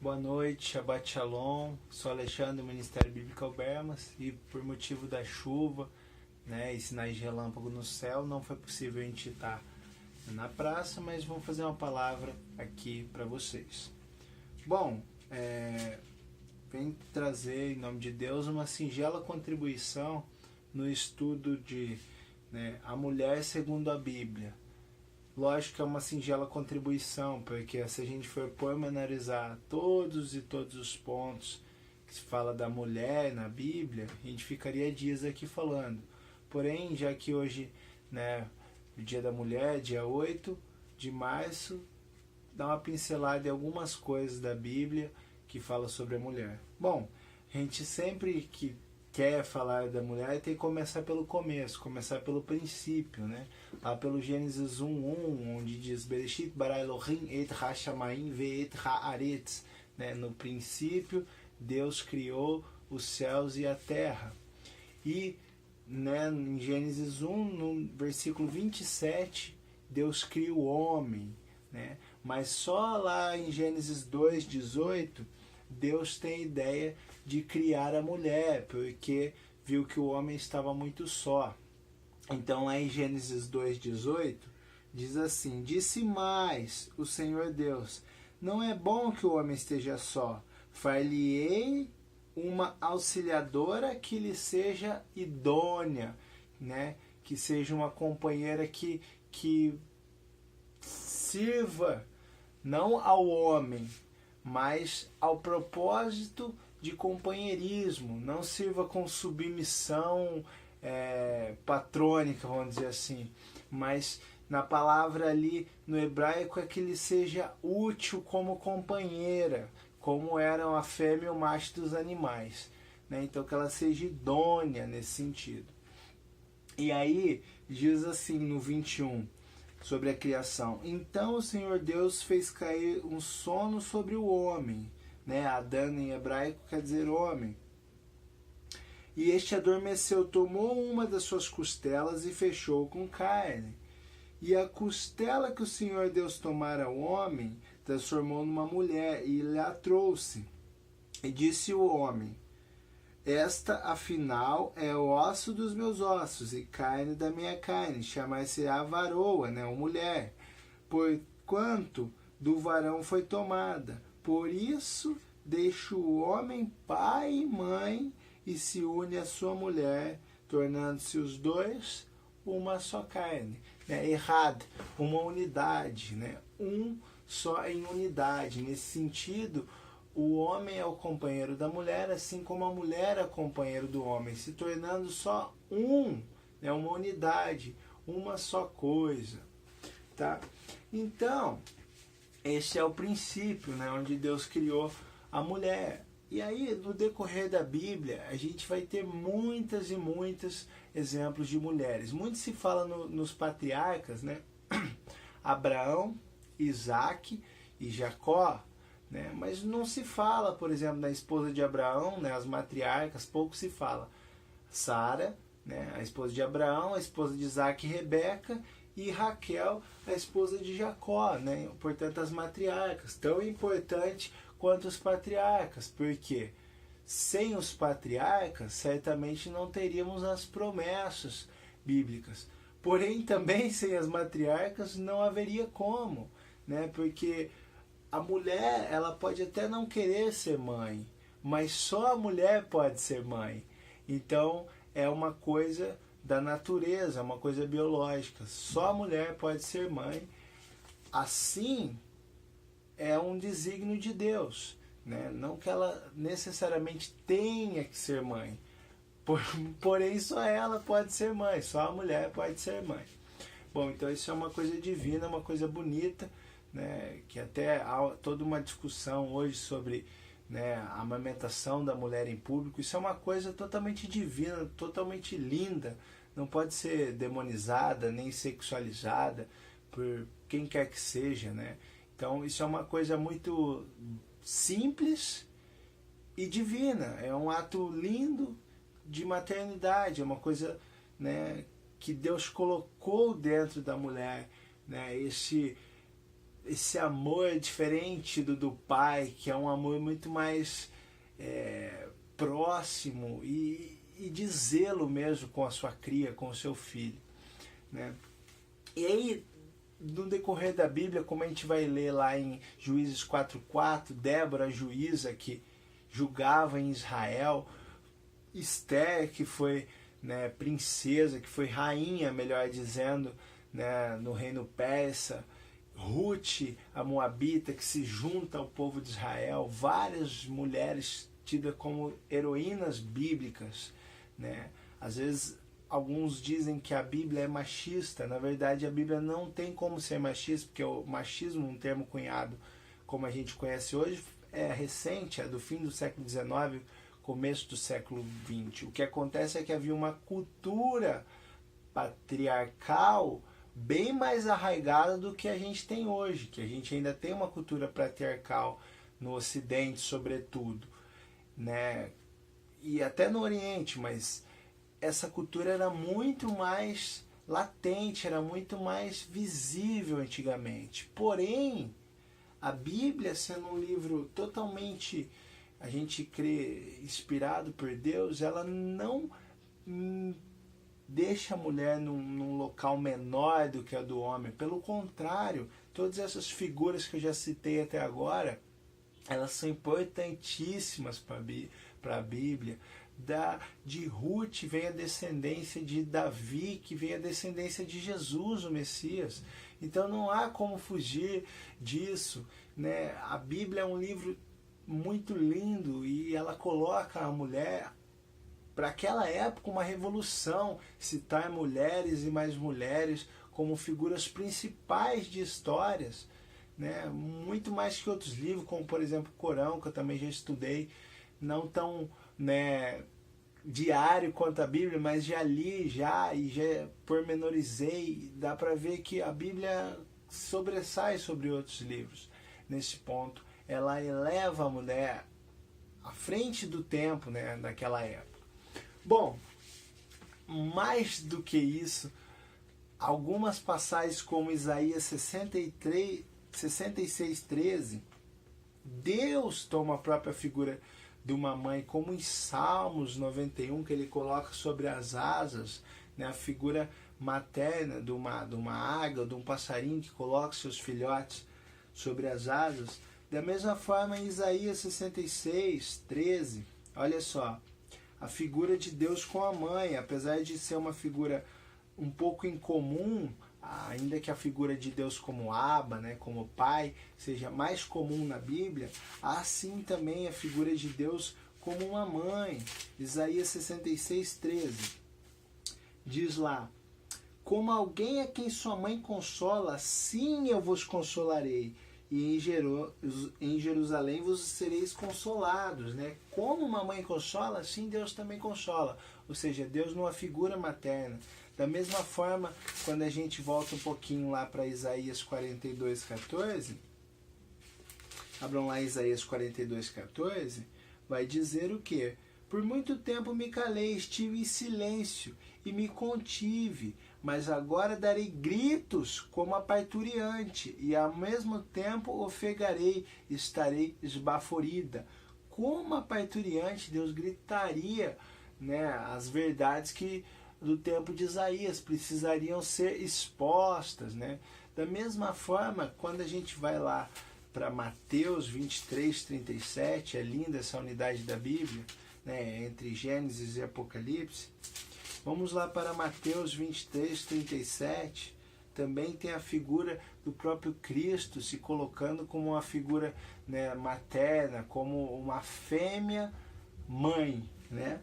Boa noite, Shabbat Shalom. Sou Alexandre do Ministério Bíblico Albermas e por motivo da chuva, e sinais de relâmpago no céu, não foi possível a gente estar na praça, mas vamos fazer uma palavra aqui para vocês. Bom, vem trazer em nome de Deus uma singela contribuição no estudo de a mulher segundo a Bíblia. Lógico que é uma singela contribuição, porque se a gente for pormenorizar todos os pontos que se fala da mulher na Bíblia, a gente ficaria dias aqui falando. Porém, já que hoje, o Dia da Mulher, dia 8 de março, dá uma pincelada em algumas coisas da Bíblia que fala sobre a mulher. Bom, a gente sempre que quer falar da mulher tem que começar pelo começo, começar pelo princípio, Lá pelo Gênesis 1:1, onde diz Bereshit bara Elohim et ha-shamayim ve'et ha'aretz, no princípio Deus criou os céus e a terra. E em Gênesis 1, no versículo 27, Deus cria o homem, mas só lá em Gênesis 2:18 Deus tem a ideia de criar a mulher, porque viu que o homem estava muito só. Então lá em Gênesis 2:18 diz assim: Disse mais o Senhor Deus, não é bom que o homem esteja só, far-lhe-ei uma auxiliadora que lhe seja idônea, que seja uma companheira que sirva não ao homem, mas ao propósito de companheirismo, não sirva com submissão patrônica, vamos dizer assim, mas na palavra ali no hebraico é que ele seja útil como companheira, como eram a fêmea e o macho dos animais, então que ela seja idônea nesse sentido. E aí diz assim no 21 sobre a criação: Então o Senhor Deus fez cair um sono sobre o homem, Adão em hebraico quer dizer homem, e este adormeceu, tomou uma das suas costelas e fechou com carne. E a costela que o Senhor Deus tomara ao homem, transformou numa mulher e lhe a trouxe. E disse o homem: Esta, afinal, é o osso dos meus ossos e carne da minha carne, chamar-se-á varoa, ou mulher, porquanto do varão foi tomada. Por isso deixa o homem pai e mãe e se une à sua mulher, tornando-se os dois uma só carne. Errado, uma unidade, um só em unidade. Nesse sentido, o homem é o companheiro da mulher, assim como a mulher é o companheiro do homem, se tornando só uma unidade, uma só coisa. Tá? Então, esse é o princípio, onde Deus criou a mulher. E aí, no decorrer da Bíblia, a gente vai ter muitas e muitos exemplos de mulheres. Muito se fala nos patriarcas, Abraão, Isaac e Jacó, mas não se fala, por exemplo, da esposa de Abraão, as matriarcas, pouco se fala. Sara, a esposa de Abraão, a esposa de Isaac e Rebeca, e Raquel, a esposa de Jacó, portanto as matriarcas, tão importante quanto os patriarcas, porque sem os patriarcas certamente não teríamos as promessas bíblicas. Porém, também sem as matriarcas não haveria como, porque a mulher, ela pode até não querer ser mãe, mas só a mulher pode ser mãe. Então, é uma coisa da natureza, uma coisa biológica. Só a mulher pode ser mãe. Assim, é um desígnio de Deus, não que ela necessariamente tenha que ser mãe, porém só ela pode ser mãe, só a mulher pode ser mãe. Bom, então isso é uma coisa divina, uma coisa bonita, que até há toda uma discussão hoje sobre a amamentação da mulher em público. Isso é uma coisa totalmente divina, totalmente linda, não pode ser demonizada nem sexualizada por quem quer que seja, Então isso é uma coisa muito simples e divina, é um ato lindo de maternidade, é uma coisa que Deus colocou dentro da mulher, esse amor diferente do pai, que é um amor muito mais próximo e de zelo mesmo com a sua cria, com o seu filho, né? E aí, no decorrer da Bíblia, como a gente vai ler lá em Juízes 4:4, Débora, juíza que julgava em Israel, Esther, que foi, né, princesa, que foi rainha, melhor dizendo, né, no reino persa, Ruth, a moabita, que se junta ao povo de Israel, várias mulheres tidas como heroínas bíblicas, né? Às vezes alguns dizem que a Bíblia é machista. Na verdade, a Bíblia não tem como ser machista, porque o machismo, um termo cunhado como a gente conhece hoje, é recente, é do fim do século XIX, começo do século XX. O que acontece é que havia uma cultura patriarcal bem mais arraigada do que a gente tem hoje, que a gente ainda tem uma cultura patriarcal no Ocidente, sobretudo, né? E até no Oriente, mas essa cultura era muito mais latente, era muito mais visível antigamente. Porém, a Bíblia, sendo um livro totalmente, a gente crê, inspirado por Deus, ela não deixa a mulher num local menor do que a do homem. Pelo contrário, todas essas figuras que eu já citei até agora, elas são importantíssimas para a Bíblia. De Ruth vem a descendência de Davi, que vem a descendência de Jesus, o Messias. Então não há como fugir disso, né? A Bíblia é um livro muito lindo e ela coloca a mulher, para aquela época, uma revolução, citar mulheres e mais mulheres como figuras principais de histórias, né? Muito mais que outros livros, como por exemplo o Corão, que eu também já estudei, não tão, né, diário quanto a Bíblia, mas já li e já pormenorizei. Dá para ver que a Bíblia sobressai sobre outros livros nesse ponto. Ela eleva a mulher à frente do tempo, né, daquela época. Bom, mais do que isso, algumas passagens como Isaías 66:13, Deus toma a própria figura de uma mãe, como em Salmos 91, que ele coloca sobre as asas, né, a figura materna de uma águia, de um passarinho que coloca seus filhotes sobre as asas. Da mesma forma, em Isaías 66:13, olha só, a figura de Deus com a mãe, apesar de ser uma figura um pouco incomum, ainda que a figura de Deus como Abba, né, como Pai, seja mais comum na Bíblia, há sim também a figura de Deus como uma mãe. Isaías 66:13 diz lá: como alguém a quem sua mãe consola, sim eu vos consolarei, e em Jerusalém vos sereis consolados, né? Como uma mãe consola, assim Deus também consola. Ou seja, Deus numa figura materna. Da mesma forma, quando a gente volta um pouquinho lá para Isaías 42:14, abram lá Isaías 42:14, vai dizer o quê? Por muito tempo me calei, estive em silêncio e me contive, mas agora darei gritos como a parturiente, e ao mesmo tempo ofegarei, estarei esbaforida. Como a parturiente, Deus gritaria, né, as verdades que do tempo de Isaías precisariam ser expostas, né? Da mesma forma, quando a gente vai lá para Mateus 23:37, é linda essa unidade da Bíblia, né, entre Gênesis e Apocalipse. Vamos lá para Mateus 23:37, também tem a figura do próprio Cristo se colocando como uma figura, né, materna, como uma fêmea mãe, né?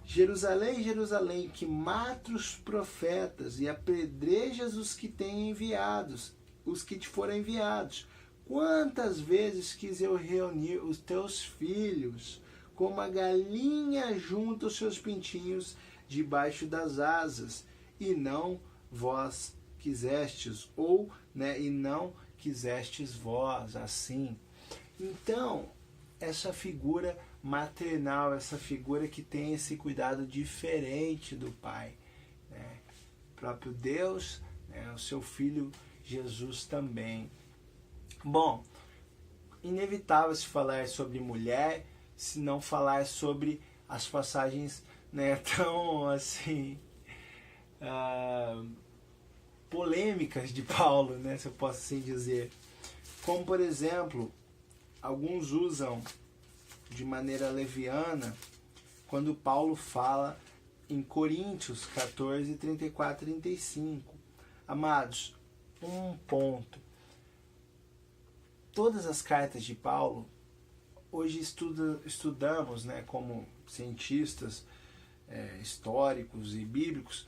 Jerusalém, Jerusalém, que mata os profetas e apedrejas os que têm enviados, os que te foram enviados. Quantas vezes quis eu reunir os teus filhos, como a galinha junta os seus pintinhos debaixo das asas, e não vós quisestes, ou, né, e não quisestes vós, assim. Então, essa figura maternal, essa figura que tem esse cuidado diferente do pai, né? O próprio Deus, né, o seu filho Jesus também. Bom, inevitável se falar sobre mulher, se não falar sobre as passagens, né, tão assim polêmicas de Paulo, né, se eu posso assim dizer. Como, por exemplo, alguns usam de maneira leviana quando Paulo fala em Coríntios 14, 34 e 35. Amados, um ponto. Todas as cartas de Paulo, hoje estudamos, né, como cientistas históricos e bíblicos,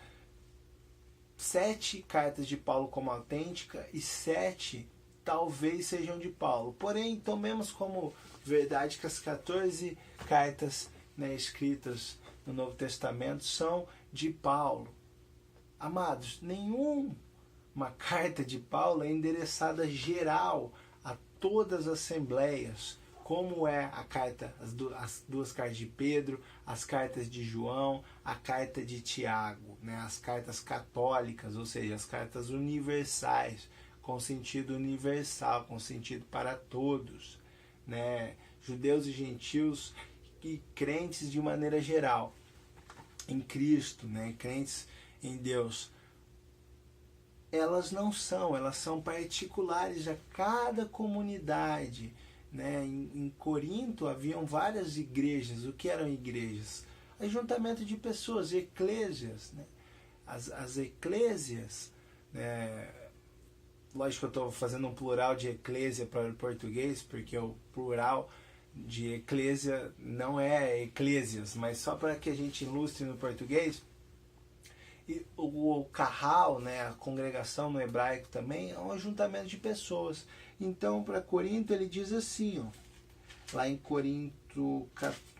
7 cartas de Paulo como autêntica e 7 talvez sejam de Paulo. Porém, tomemos como verdade que as 14 cartas, né, escritas no Novo Testamento são de Paulo. Amados, nenhuma carta de Paulo é endereçada geral a todas as assembleias, como é a carta, as duas cartas de Pedro, as cartas de João, a carta de Tiago, né, as cartas católicas, ou seja, as cartas universais, com sentido universal, com sentido para todos, né, judeus e gentios e crentes de maneira geral em Cristo, né, crentes em Deus. Elas não são, elas são particulares a cada comunidade, né? Em Corinto haviam várias igrejas. O que eram igrejas? Ajuntamento de pessoas, eclésias, né? As eclésias, né? Lógico que eu estou fazendo um plural de eclésia para o português, porque o plural de eclésia não é eclésias, mas só para que a gente ilustre no português. E o carral, né, a congregação no hebraico também, é um ajuntamento de pessoas. Então, para Corinto, ele diz assim, ó, lá em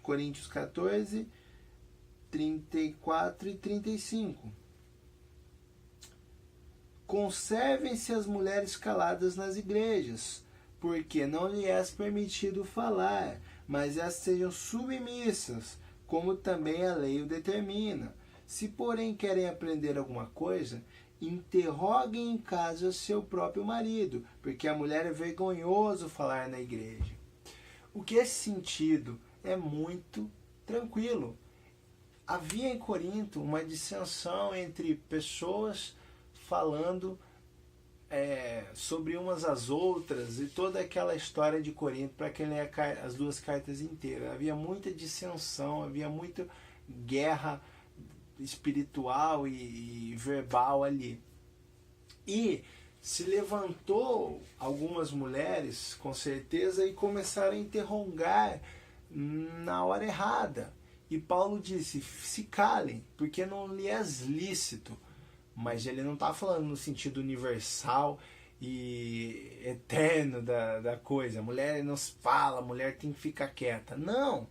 Coríntios 14, 34 e 35. Conservem-se as mulheres caladas nas igrejas, porque não lhe é permitido falar, mas elas sejam submissas, como também a lei o determina. Se, porém, querem aprender alguma coisa, interroguem em casa seu próprio marido, porque a mulher é vergonhoso falar na igreja. O que esse sentido é muito tranquilo. Havia em Corinto uma dissensão entre pessoas falando sobre umas às outras e toda aquela história de Corinto, para quem lê as duas cartas inteiras. Havia muita dissensão, havia muita guerra espiritual e verbal ali. E se levantou algumas mulheres, com certeza, e começaram a interrogar na hora errada. E Paulo disse, se calem, porque não lhe é lícito. Mas ele não está falando no sentido universal e eterno da coisa. A mulher não se fala, a mulher tem que ficar quieta. Não!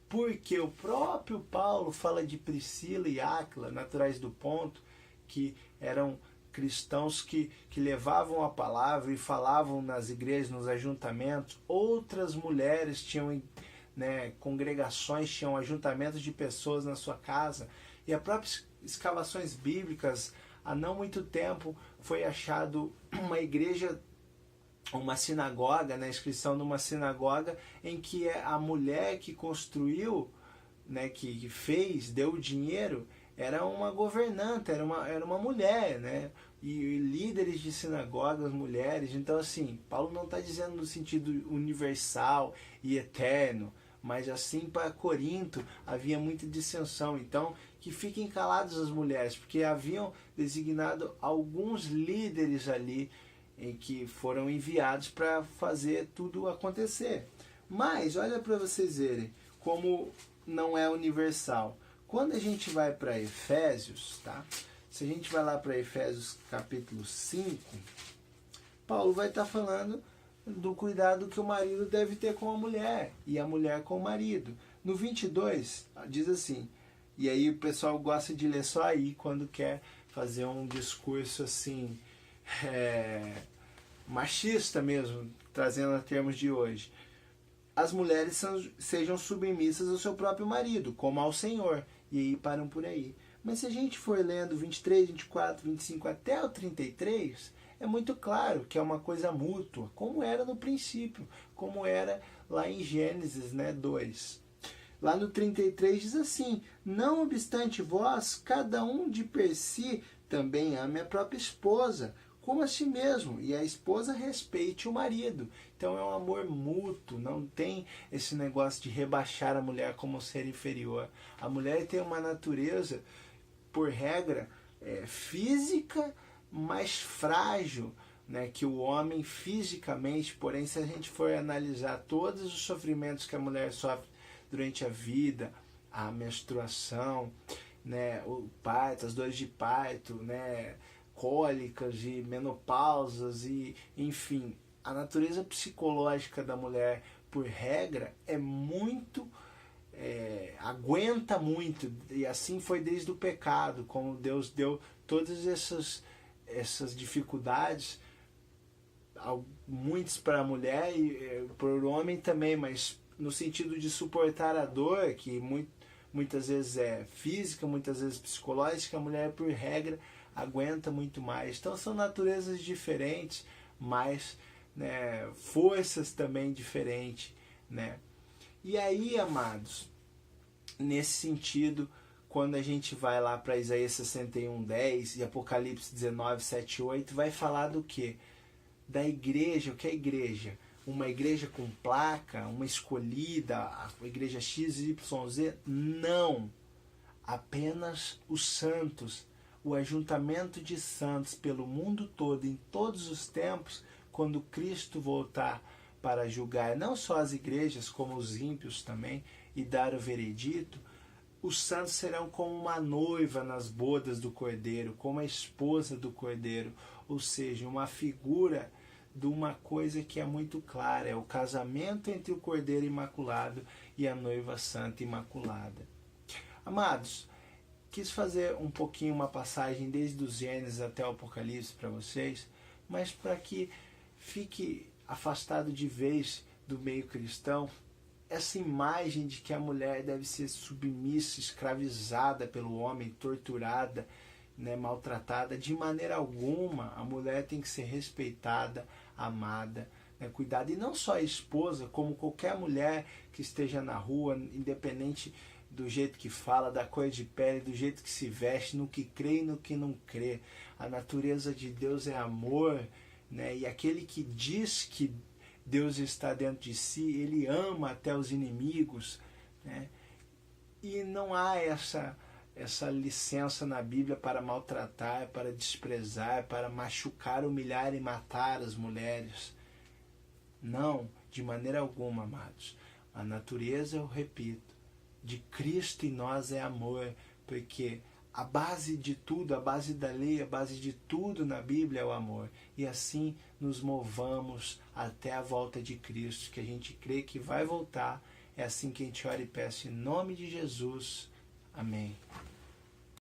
Porque o próprio Paulo fala de Priscila e Áquila, naturais do Ponto, que eram cristãos que levavam a palavra e falavam nas igrejas, nos ajuntamentos. Outras mulheres tinham, né, congregações, tinham ajuntamentos de pessoas na sua casa. E as próprias escavações bíblicas, há não muito tempo, foi achado uma igreja, uma sinagoga, na inscrição de uma sinagoga, em que a mulher que construiu, né, que fez, deu o dinheiro, era uma governanta, era uma mulher, né? E líderes de sinagogas, mulheres. Então, assim, Paulo não está dizendo no sentido universal e eterno, mas assim para Corinto havia muita dissensão. Então, que fiquem caladas as mulheres, porque haviam designado alguns líderes ali em que foram enviados para fazer tudo acontecer. Mas, olha para vocês verem como não é universal. Quando a gente vai para Efésios, tá? Se a gente vai lá para Efésios capítulo 5, Paulo vai estar falando do cuidado que o marido deve ter com a mulher e a mulher com o marido. No 22, diz assim, e aí o pessoal gosta de ler só aí quando quer fazer um discurso assim, machista mesmo, trazendo a termos de hoje. As mulheres sejam submissas ao seu próprio marido, como ao Senhor. E aí param por aí. Mas se a gente for lendo 23, 24, 25 até o 33, é muito claro que é uma coisa mútua, como era no princípio, como era lá em Gênesis, né, 2. Lá no 33 diz assim: não obstante vós, cada um de per si também ame a própria esposa, como a si mesmo, e a esposa respeite o marido. Então é um amor mútuo, não tem esse negócio de rebaixar a mulher como ser inferior. A mulher tem uma natureza, por regra, física, mais frágil, né, que o homem fisicamente. Porém, se a gente for analisar todos os sofrimentos que a mulher sofre durante a vida, a menstruação, né, o parto, as dores de parto, né, cólicas e menopausas, e enfim, a natureza psicológica da mulher, por regra, é muito aguenta muito, e assim foi desde o pecado, como Deus deu todas essas dificuldades, muitas para a mulher e para o homem também, mas no sentido de suportar a dor, que muitas vezes é física, muitas vezes psicológica, a mulher, por regra, aguenta muito mais. Então são naturezas diferentes, mas, né, forças também diferentes, né? E aí, amados, nesse sentido, quando a gente vai lá para Isaías 61:10 e Apocalipse 19:7-8, vai falar do quê? Da igreja. O que é a igreja? Uma igreja com placa, uma escolhida, a igreja XYZ? Não. Apenas os santos, o ajuntamento de santos pelo mundo todo, em todos os tempos, quando Cristo voltar para julgar não só as igrejas, como os ímpios também, e dar o veredito, os santos serão como uma noiva nas bodas do Cordeiro, como a esposa do Cordeiro, ou seja, uma figura de uma coisa que é muito clara, é o casamento entre o Cordeiro Imaculado e a noiva santa imaculada. Amados, quis fazer um pouquinho uma passagem desde os Gênesis até o Apocalipse para vocês, mas para que fique afastado de vez do meio cristão essa imagem de que a mulher deve ser submissa, escravizada pelo homem, torturada, né, maltratada. De maneira alguma. A mulher tem que ser respeitada, amada, né, cuidada. E não só a esposa, como qualquer mulher que esteja na rua, independente do jeito que fala, da cor de pele, do jeito que se veste, no que crê e no que não crê. A natureza de Deus é amor, né, e aquele que diz que Deus está dentro de si, ele ama até os inimigos, né? E não há essa licença na Bíblia para maltratar, para desprezar, para machucar, humilhar e matar as mulheres. Não, de maneira alguma, amados. A natureza, eu repito, de Cristo em nós é amor, porque a base de tudo, a base da lei, a base de tudo na Bíblia é o amor. E assim nos movamos até a volta de Cristo, que a gente crê que vai voltar. É assim que a gente ora e peça em nome de Jesus. Amém.